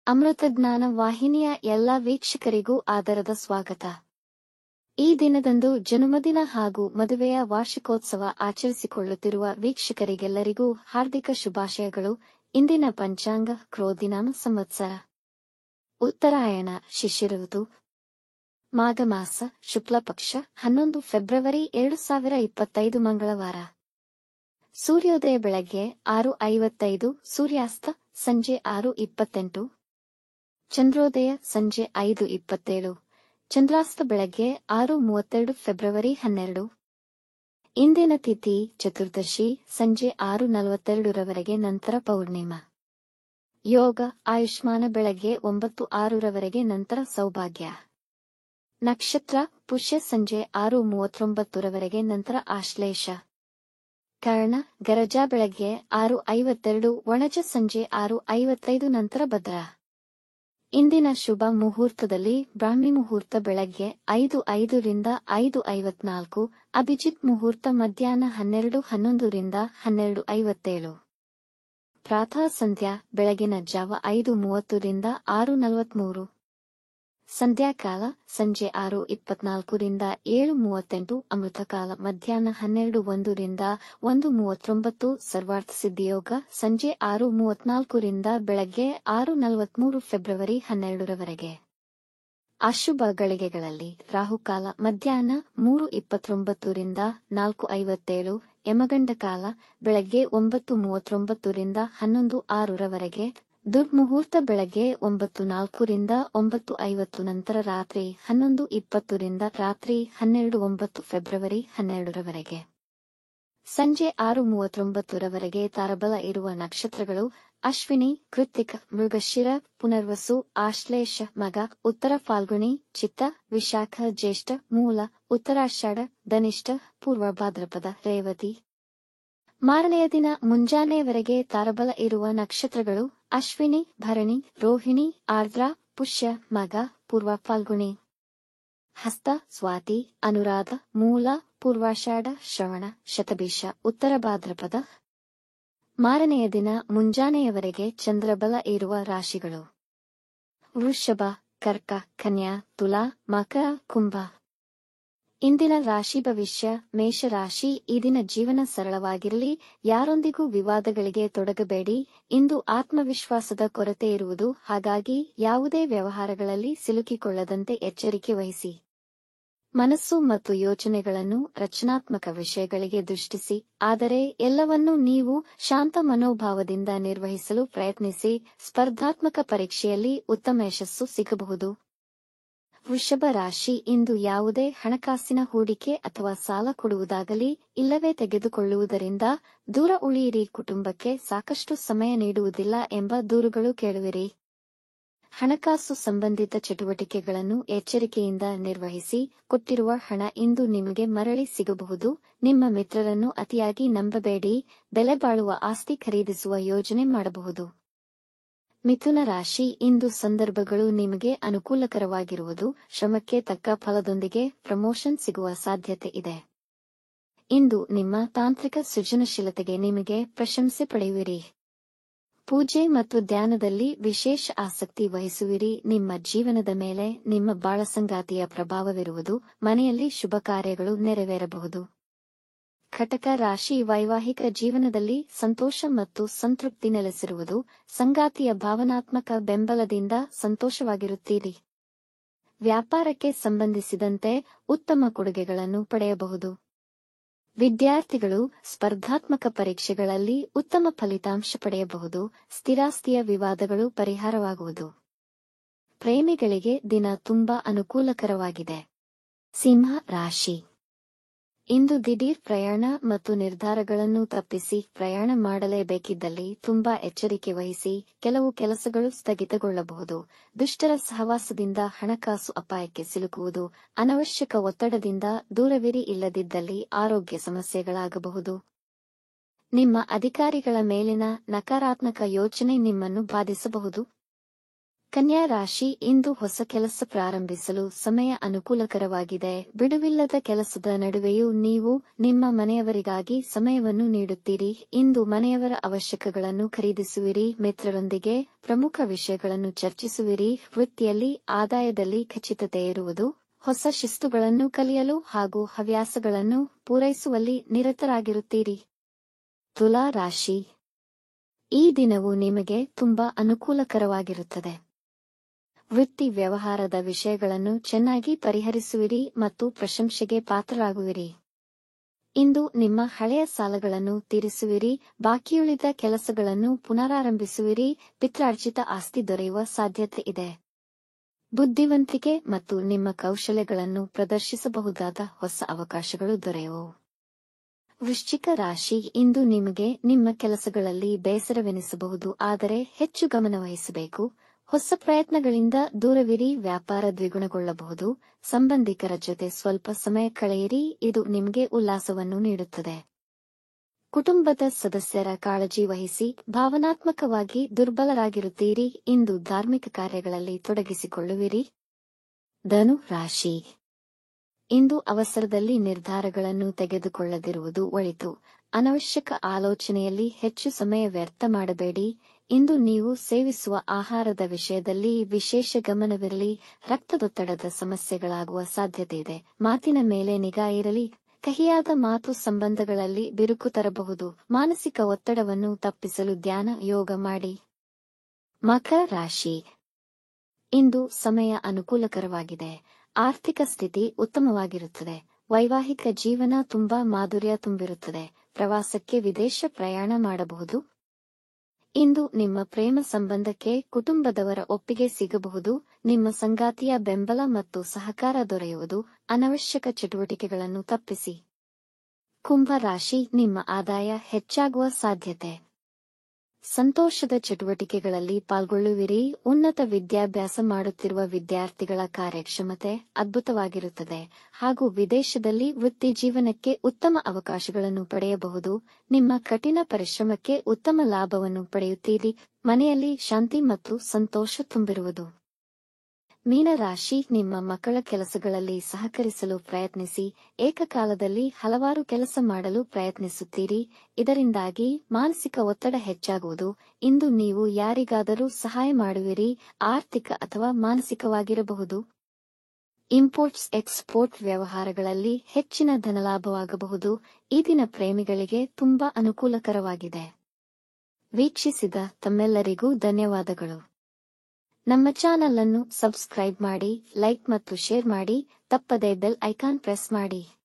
ಅಮೃತಜ್ಞಾನ ವಾಹಿನಿಯ ಎಲ್ಲ ವೀಕ್ಷಕರಿಗೂ ಆದರದ ಸ್ವಾಗತ. ಈ ದಿನದಂದು ಜನ್ಮದಿನ ಹಾಗೂ ಮದುವೆಯ ವಾರ್ಷಿಕೋತ್ಸವ ಆಚರಿಸಿಕೊಳ್ಳುತ್ತಿರುವ ವೀಕ್ಷಕರಿಗೆಲ್ಲರಿಗೂ ಹಾರ್ದಿಕ ಶುಭಾಶಯಗಳು. ಇಂದಿನ ಪಂಚಾಂಗ ಕ್ರೋಧಿನಾಮ ಸಂವತ್ಸರ ಉತ್ತರಾಯಣ ಶಿಶಿರ ಋತು ಮಾಘ ಮಾಸ ಶುಕ್ಲಪಕ್ಷ 11 ಫೆಬ್ರವರಿ 2025 ಮಂಗಳವಾರ. ಸೂರ್ಯೋದಯ ಬೆಳಗ್ಗೆ 6:55, ಸೂರ್ಯಾಸ್ತ ಸಂಜೆ 6:28, ಚಂದ್ರೋದಯ ಸಂಜೆ 5:27, ಚಂದ್ರಾಸ್ತ ಬೆಳಗ್ಗೆ 6:32 ಫೆಬ್ರವರಿ 12. ಇಂದಿನ ತಿಥಿ ಚತುರ್ದಶಿ ಸಂಜೆ 6:42 ರವರೆಗೆ, ನಂತರ ಪೌರ್ಣಿಮಾ. ಯೋಗ ಆಯುಷ್ಮಾನ ಬೆಳಗ್ಗೆ 9:06 ರವರೆಗೆ, ನಂತರ ಸೌಭಾಗ್ಯ. ನಕ್ಷತ್ರ ಪುಷ್ಯ ಸಂಜೆ 6:39 ರವರೆಗೆ, ನಂತರ ಆಶ್ಲೇಷ. ಕರ್ಣ ಗರಜ ಬೆಳಗ್ಗೆ 6:52, ಒಣಜ ಸಂಜೆ 6:55, ನಂತರ ಭದ್ರ. ಇಂದಿನ ಶುಭ ಮುಹೂರ್ತದಲ್ಲಿ ಬ್ರಾಹ್ಮಿ ಮುಹೂರ್ತ ಬೆಳಗ್ಗೆ 5:05 ರಿಂದ 5:54, ಅಭಿಜಿತ್ ಮುಹೂರ್ತ ಮಧ್ಯಾಹ್ನ 12:11 ರಿಂದ 12:57. ಪ್ರಾತಃ ಸಂಧ್ಯಾ ಬೆಳಗಿನ ಜಾವ 5:30 ರಿಂದ 6:43. ಸಂಧ್ಯಾಕಾಲ ಸಂಜೆ 6:24 ರಿಂದ 7:38, ಅಮೃತಕಾಲ ಮಧ್ಯಾಹ್ನ 12:01 ರಿಂದ 1:39, ಸರ್ವಾರ್ಥ ಸಿದ್ಧಿಯೋಗ ಸಂಜೆ 6:34 ರಿಂದ ಬೆಳಗ್ಗೆ 6:43 ಫೆಬ್ರವರಿ 12 ರವರೆಗೆ. ಅಶುಭ ಗಳಿಗೆಗಳಲ್ಲಿ ರಾಹುಕಾಲ ಮಧ್ಯಾಹ್ನ 3:29 ರಿಂದ 4:57, ಯಮಗಂಡ ಕಾಲ ಬೆಳಗ್ಗೆ 9:39 ರಿಂದ 11:06 ರವರೆಗೆ, ದುರ್ಮುಹೂರ್ತ ಬೆಳಗ್ಗೆ 9:04 ರಿಂದ 9:50, ನಂತರ ರಾತ್ರಿ 11:20 ರಿಂದ ರಾತ್ರಿ 12:09 ಫೆಬ್ರವರಿ 12 ರವರೆಗೆ. ಸಂಜೆ 6:39 ರವರೆಗೆ ತಾರಬಲ ಇರುವ ನಕ್ಷತ್ರಗಳು ಅಶ್ವಿನಿ, ಕೃತ್ತಿಕ, ಮೃಗಶಿರ, ಪುನರ್ವಸು, ಆಶ್ಲೇಷ, ಮಗ, ಉತ್ತರ ಫಾಲ್ಗುಣಿ, ಚಿತ್ತ, ವಿಶಾಖ, ಜ್ಯೇಷ್ಠ, ಮೂಲ, ಉತ್ತರಾಷಾಢ, ಧನಿಷ್ಠ, ಪೂರ್ವ ಭಾದ್ರಪದ, ರೇವತಿ. ಮಾರನೆಯ ದಿನ ಮುಂಜಾನೆಯವರೆಗೆ ತಾರಬಲ ಇರುವ ನಕ್ಷತ್ರಗಳು ಅಶ್ವಿನಿ, ಭರಣಿ, ರೋಹಿಣಿ, ಆರ್ದ್ರ, ಪುಷ್ಯ, ಮಗ, ಪೂರ್ವ ಫಾಲ್ಗುಣಿ, ಹಸ್ತ, ಸ್ವಾತಿ, ಅನುರಾಧ, ಮೂಲ, ಪೂರ್ವಾಷಾಢ, ಶ್ರವಣ, ಶತಭಿಷ, ಉತ್ತರ ಭಾದ್ರಪದ. ಮಾರನೆಯ ದಿನ ಮುಂಜಾನೆಯವರೆಗೆ ಚಂದ್ರಬಲ ಇರುವ ರಾಶಿಗಳು ವೃಷಭ, ಕರ್ಕ, ಕನ್ಯಾ, ತುಲಾ, ಮಕರ, ಕುಂಭ. ಇಂದಿನ ರಾಶಿ ಭವಿಷ್ಯ. ಮೇಷರಾಶಿ, ಈ ದಿನ ಜೀವನ ಸರಳವಾಗಿರಲಿ, ಯಾರೊಂದಿಗೂ ವಿವಾದಗಳಿಗೆ ತೊಡಗಬೇಡಿ. ಇಂದು ಆತ್ಮವಿಶ್ವಾಸದ ಕೊರತೆ ಇರುವುದು, ಹಾಗಾಗಿ ಯಾವುದೇ ವ್ಯವಹಾರಗಳಲ್ಲಿ ಸಿಲುಕಿಕೊಳ್ಳದಂತೆ ಎಚ್ಚರಿಕೆ ವಹಿಸಿ. ಮನಸ್ಸು ಮತ್ತು ಯೋಚನೆಗಳನ್ನು ರಚನಾತ್ಮಕ ವಿಷಯಗಳಿಗೆ ದೃಷ್ಟಿಸಿ, ಆದರೆ ಎಲ್ಲವನ್ನೂ ನೀವು ಶಾಂತ ಮನೋಭಾವದಿಂದ ನಿರ್ವಹಿಸಲು ಪ್ರಯತ್ನಿಸಿ. ಸ್ಪರ್ಧಾತ್ಮಕ ಪರೀಕ್ಷೆಯಲ್ಲಿ ಉತ್ತಮ ಯಶಸ್ಸು ಸಿಗಬಹುದು. ವೃಷಭ ರಾಶಿ, ಇಂದು ಯಾವುದೇ ಹಣಕಾಸಿನ ಹೂಡಿಕೆ ಅಥವಾ ಸಾಲ ಕೊಡುವುದಾಗಲಿ ಇಲ್ಲವೇ ತೆಗೆದುಕೊಳ್ಳುವುದರಿಂದ ದೂರ ಉಳಿಯಿರಿ. ಕುಟುಂಬಕ್ಕೆ ಸಾಕಷ್ಟು ಸಮಯ ನೀಡುವುದಿಲ್ಲ ಎಂಬ ದೂರುಗಳು ಕೇಳುವಿರಿ. ಹಣಕಾಸು ಸಂಬಂಧಿತ ಚಟುವಟಿಕೆಗಳನ್ನು ಎಚ್ಚರಿಕೆಯಿಂದ ನಿರ್ವಹಿಸಿ. ಕೊಟ್ಟಿರುವ ಹಣ ಇಂದು ನಿಮಗೆ ಮರಳಿ ಸಿಗಬಹುದು. ನಿಮ್ಮ ಮಿತ್ರರನ್ನು ಅತಿಯಾಗಿ ನಂಬಬೇಡಿ. ಬೆಲೆ ಬಾಳುವ ಆಸ್ತಿ ಖರೀದಿಸುವ ಯೋಜನೆ ಮಾಡಬಹುದು. ಮಿಥುನ ರಾಶಿ, ಇಂದು ಸಂದರ್ಭಗಳು ನಿಮಗೆ ಅನುಕೂಲಕರವಾಗಿರುವುದು. ಶ್ರಮಕ್ಕೆ ತಕ್ಕ ಫಲದೊಂದಿಗೆ ಪ್ರಮೋಷನ್ ಸಿಗುವ ಸಾಧ್ಯತೆ ಇದೆ. ಇಂದು ನಿಮ್ಮ ತಾಂತ್ರಿಕ ಸೃಜನಶೀಲತೆಗೆ ನಿಮಗೆ ಪ್ರಶಂಸೆ ಪಡೆಯುವಿರಿ. ಪೂಜೆ ಮತ್ತು ಧ್ಯಾನದಲ್ಲಿ ವಿಶೇಷ ಆಸಕ್ತಿ ವಹಿಸುವಿರಿ. ನಿಮ್ಮ ಜೀವನದ ಮೇಲೆ ನಿಮ್ಮ ಬಾಳಸಂಗಾತಿಯ ಪ್ರಭಾವವಿರುವುದು. ಮನೆಯಲ್ಲಿ ಶುಭ ಕಾರ್ಯಗಳು ನೆರವೇರಬಹುದು. ಕಟಕ ರಾಶಿ, ವೈವಾಹಿಕ ಜೀವನದಲ್ಲಿ ಸಂತೋಷ ಮತ್ತು ಸಂತೃಪ್ತಿ ನೆಲೆಸಿರುವುದು. ಸಂಗಾತಿಯ ಭಾವನಾತ್ಮಕ ಬೆಂಬಲದಿಂದ ಸಂತೋಷವಾಗಿರುತ್ತೀರಿ. ವ್ಯಾಪಾರಕ್ಕೆ ಸಂಬಂಧಿಸಿದಂತೆ ಉತ್ತಮ ಕೊಡುಗೆಗಳನ್ನು ಪಡೆಯಬಹುದು. ವಿದ್ಯಾರ್ಥಿಗಳು ಸ್ಪರ್ಧಾತ್ಮಕ ಪರೀಕ್ಷೆಗಳಲ್ಲಿ ಉತ್ತಮ ಫಲಿತಾಂಶ ಪಡೆಯಬಹುದು. ಸ್ಥಿರಾಸ್ತಿಯ ವಿವಾದಗಳು ಪರಿಹಾರವಾಗುವುದು. ಪ್ರೇಮಿಗಳಿಗೆ ದಿನ ತುಂಬಾ ಅನುಕೂಲಕರವಾಗಿದೆ. ಸಿಂಹ ರಾಶಿ, ಇಂದು ದಿಢೀರ್ ಪ್ರಯಾಣ ಮತ್ತು ನಿರ್ಧಾರಗಳನ್ನು ತಪ್ಪಿಸಿ. ಪ್ರಯಾಣ ಮಾಡಲೇಬೇಕಿದ್ದಲ್ಲಿ ತುಂಬಾ ಎಚ್ಚರಿಕೆ ವಹಿಸಿ. ಕೆಲವು ಕೆಲಸಗಳು ಸ್ಥಗಿತಗೊಳ್ಳಬಹುದು. ದುಷ್ಟರ ಸಹವಾಸದಿಂದ ಹಣಕಾಸು ಅಪಾಯಕ್ಕೆ ಸಿಲುಕುವುದು. ಅನವಶ್ಯಕ ಒತ್ತಡದಿಂದ ದೂರವಿರಿ. ಇಲ್ಲದಿದ್ದಲ್ಲಿ ಆರೋಗ್ಯ ಸಮಸ್ಯೆಗಳಾಗಬಹುದು. ನಿಮ್ಮ ಅಧಿಕಾರಿಗಳ ಮೇಲಿನ ನಕಾರಾತ್ಮಕ ಯೋಚನೆ ನಿಮ್ಮನ್ನು ಬಾಧಿಸಬಹುದು. ಕನ್ಯಾ ರಾಶಿ ಇಂದು ಹೊಸ ಕೆಲಸ ಪ್ರಾರಂಭಿಸಲು ಸಮಯ ಅನುಕೂಲಕರವಾಗಿದೆ. ಬಿಡುವಿಲ್ಲದ ಕೆಲಸದ ನಡುವೆಯೂ ನೀವು ನಿಮ್ಮ ಮನೆಯವರಿಗಾಗಿ ಸಮಯವನ್ನು ನೀಡುತ್ತೀರಿ. ಇಂದು ಮನೆಯವರ ಅವಶ್ಯಕಗಳನ್ನು ಖರೀದಿಸುವಿರಿ. ಮಿತ್ರರೊಂದಿಗೆ ಪ್ರಮುಖ ವಿಷಯಗಳನ್ನು ಚರ್ಚಿಸುವಿರಿ. ವೃತ್ತಿಯಲ್ಲಿ ಆದಾಯದಲ್ಲಿ ಖಚಿತತೆ ಇರುವುದು. ಹೊಸ ಶಿಸ್ತುಗಳನ್ನು ಕಲಿಯಲು ಹಾಗೂ ಹವ್ಯಾಸಗಳನ್ನು ಪೂರೈಸುವಲ್ಲಿ ನಿರತರಾಗಿರುತ್ತೀರಿ. ತುಲಾ ರಾಶಿ ಈ ದಿನವು ನಿಮಗೆ ತುಂಬಾ ಅನುಕೂಲಕರವಾಗಿರುತ್ತದೆ. ವೃತ್ತಿ ವ್ಯವಹಾರದ ವಿಷಯಗಳನ್ನು ಚೆನ್ನಾಗಿ ಪರಿಹರಿಸುವಿರಿ ಮತ್ತು ಪ್ರಶಂಸೆಗೆ ಪಾತ್ರರಾಗುವಿರಿ. ಇಂದು ನಿಮ್ಮ ಹಳೆಯ ಸಾಲಗಳನ್ನು ತೀರಿಸುವಿರಿ. ಬಾಕಿಯುಳಿದ ಕೆಲಸಗಳನ್ನು ಪುನರಾರಂಭಿಸುವಿರಿ. ಪಿತ್ರಾರ್ಜಿತ ಆಸ್ತಿ ದೊರೆಯುವ ಸಾಧ್ಯತೆ ಇದೆ. ಬುದ್ಧಿವಂತಿಕೆ ಮತ್ತು ನಿಮ್ಮ ಕೌಶಲ್ಯಗಳನ್ನು ಪ್ರದರ್ಶಿಸಬಹುದಾದ ಹೊಸ ಅವಕಾಶಗಳು ದೊರೆಯುವವು. ವೃಶ್ಚಿಕ ರಾಶಿ ಇಂದು ನಿಮಗೆ ನಿಮ್ಮ ಕೆಲಸಗಳಲ್ಲಿ ಬೇಸರವೆನಿಸಬಹುದು, ಆದರೆ ಹೆಚ್ಚು ಗಮನವಹಿಸಬೇಕು. ಹೊಸ ಪ್ರಯತ್ನಗಳಿಂದ ದೂರವಿರಿ. ವ್ಯಾಪಾರ ದ್ವಿಗುಣಗೊಳ್ಳಬಹುದು. ಸಂಬಂಧಿಕರ ಜೊತೆ ಸ್ವಲ್ಪ ಸಮಯ ಕಳೆಯಿರಿ, ಇದು ನಿಮಗೆ ಉಲ್ಲಾಸವನ್ನು ನೀಡುತ್ತದೆ. ಕುಟುಂಬದ ಸದಸ್ಯರ ಕಾಳಜಿ ವಹಿಸಿ. ಭಾವನಾತ್ಮಕವಾಗಿ ದುರ್ಬಲರಾಗಿರುತ್ತೀರಿ. ಇಂದು ಧಾರ್ಮಿಕ ಕಾರ್ಯಗಳಲ್ಲಿ ತೊಡಗಿಸಿಕೊಳ್ಳುವಿರಿ. ಧನು ರಾಶಿ ಇಂದು ಅವಸರದಲ್ಲಿ ನಿರ್ಧಾರಗಳನ್ನು ತೆಗೆದುಕೊಳ್ಳದಿರುವುದು ಒಳಿತು. ಅನವಶ್ಯಕ ಆಲೋಚನೆಯಲ್ಲಿ ಹೆಚ್ಚು ಸಮಯ ವ್ಯರ್ಥ ಮಾಡಬೇಡಿ. ಇಂದು ನೀವು ಸೇವಿಸುವ ಆಹಾರದ ವಿಷಯದಲ್ಲಿ ವಿಶೇಷ ಗಮನವಿರಲಿ. ರಕ್ತದೊತ್ತಡದ ಸಮಸ್ಯೆಗಳಾಗುವ ಸಾಧ್ಯತೆಯಿದೆ. ಮಾತಿನ ಮೇಲೆ ನಿಗಾ ಇರಲಿ. ಕಹಿಯಾದ ಮಾತು ಸಂಬಂಧಗಳಲ್ಲಿ ಬಿರುಕು ತರಬಹುದು. ಮಾನಸಿಕ ಒತ್ತಡವನ್ನು ತಪ್ಪಿಸಲು ಧ್ಯಾನ, ಯೋಗ ಮಾಡಿ. ಮಕರ ರಾಶಿ ಇಂದು ಸಮಯ ಅನುಕೂಲಕರವಾಗಿದೆ. ಆರ್ಥಿಕ ಸ್ಥಿತಿ ಉತ್ತಮವಾಗಿರುತ್ತದೆ. ವೈವಾಹಿಕ ಜೀವನ ತುಂಬಾ ಮಾಧುರ್ಯ ತುಂಬಿರುತ್ತದೆ. ಪ್ರವಾಸಕ್ಕೆ ವಿದೇಶ ಪ್ರಯಾಣ ಮಾಡಬಹುದು. ಇಂದು ನಿಮ್ಮ ಪ್ರೇಮ ಸಂಬಂಧಕ್ಕೆ ಕುಟುಂಬದವರ ಒಪ್ಪಿಗೆ ಸಿಗಬಹುದು. ನಿಮ್ಮ ಸಂಗಾತಿಯ ಬೆಂಬಲ ಮತ್ತು ಸಹಕಾರ ದೊರೆಯುವುದು. ಅನವಶ್ಯಕ ಚಟುವಟಿಕೆಗಳನ್ನು ತಪ್ಪಿಸಿ. ಕುಂಭ ರಾಶಿ ನಿಮ್ಮ ಆದಾಯ ಹೆಚ್ಚಾಗುವ ಸಾಧ್ಯತೆ. ಸಂತೋಷದ ಚಟುವಟಿಕೆಗಳಲ್ಲಿ ಪಾಲ್ಗೊಳ್ಳುವಿರಿ. ಉನ್ನತ ವಿದ್ಯಾಭ್ಯಾಸ ಮಾಡುತ್ತಿರುವ ವಿದ್ಯಾರ್ಥಿಗಳ ಕಾರ್ಯಕ್ಷಮತೆ ಅದ್ಭುತವಾಗಿರುತ್ತದೆ ಹಾಗೂ ವಿದೇಶದಲ್ಲಿ ವೃತ್ತಿ ಜೀವನಕ್ಕೆ ಉತ್ತಮ ಅವಕಾಶಗಳನ್ನು ಪಡೆಯಬಹುದು. ನಿಮ್ಮ ಕಠಿಣ ಪರಿಶ್ರಮಕ್ಕೆ ಉತ್ತಮ ಲಾಭವನ್ನು ಪಡೆಯುತ್ತೀರಿ. ಮನೆಯಲ್ಲಿ ಶಾಂತಿ ಮತ್ತು ಸಂತೋಷ ತುಂಬಿರುವುದು. ಮೀನರಾಶಿ ನಿಮ್ಮ ಮಕ್ಕಳ ಕೆಲಸಗಳಲ್ಲಿ ಸಹಕರಿಸಲು ಪ್ರಯತ್ನಿಸಿ. ಏಕಕಾಲದಲ್ಲಿ ಹಲವಾರು ಕೆಲಸ ಮಾಡಲು ಪ್ರಯತ್ನಿಸುತ್ತೀರಿ. ಇದರಿಂದಾಗಿ ಮಾನಸಿಕ ಒತ್ತಡ ಹೆಚ್ಚಾಗುವುದು. ಇಂದು ನೀವು ಯಾರಿಗಾದರೂ ಸಹಾಯ ಮಾಡುವಿರಿ. ಆರ್ಥಿಕ ಅಥವಾ ಮಾನಸಿಕವಾಗಿರಬಹುದು. ಇಂಪೋರ್ಟ್ಸ್ ಎಕ್ಸ್ಪೋರ್ಟ್ ವ್ಯವಹಾರಗಳಲ್ಲಿ ಹೆಚ್ಚಿನ ಧನಲಾಭವಾಗಬಹುದು. ಈ ದಿನ ಪ್ರೇಮಿಗಳಿಗೆ ತುಂಬಾ ಅನುಕೂಲಕರವಾಗಿದೆ. ವೀಕ್ಷಿಸಿದ ತಮ್ಮೆಲ್ಲರಿಗೂ ಧನ್ಯವಾದಗಳು. ನಮ್ಮ ಚಾನಲ್ ಅನ್ನು ಸಬ್ಸ್ಕ್ರೈಬ್ ಮಾಡಿ, ಲೈಕ್ ಮತ್ತು ಶೇರ್ ಮಾಡಿ. ತಪ್ಪದೇ ಬೆಲ್ ಐಕಾನ್ ಪ್ರೆಸ್ ಮಾಡಿ.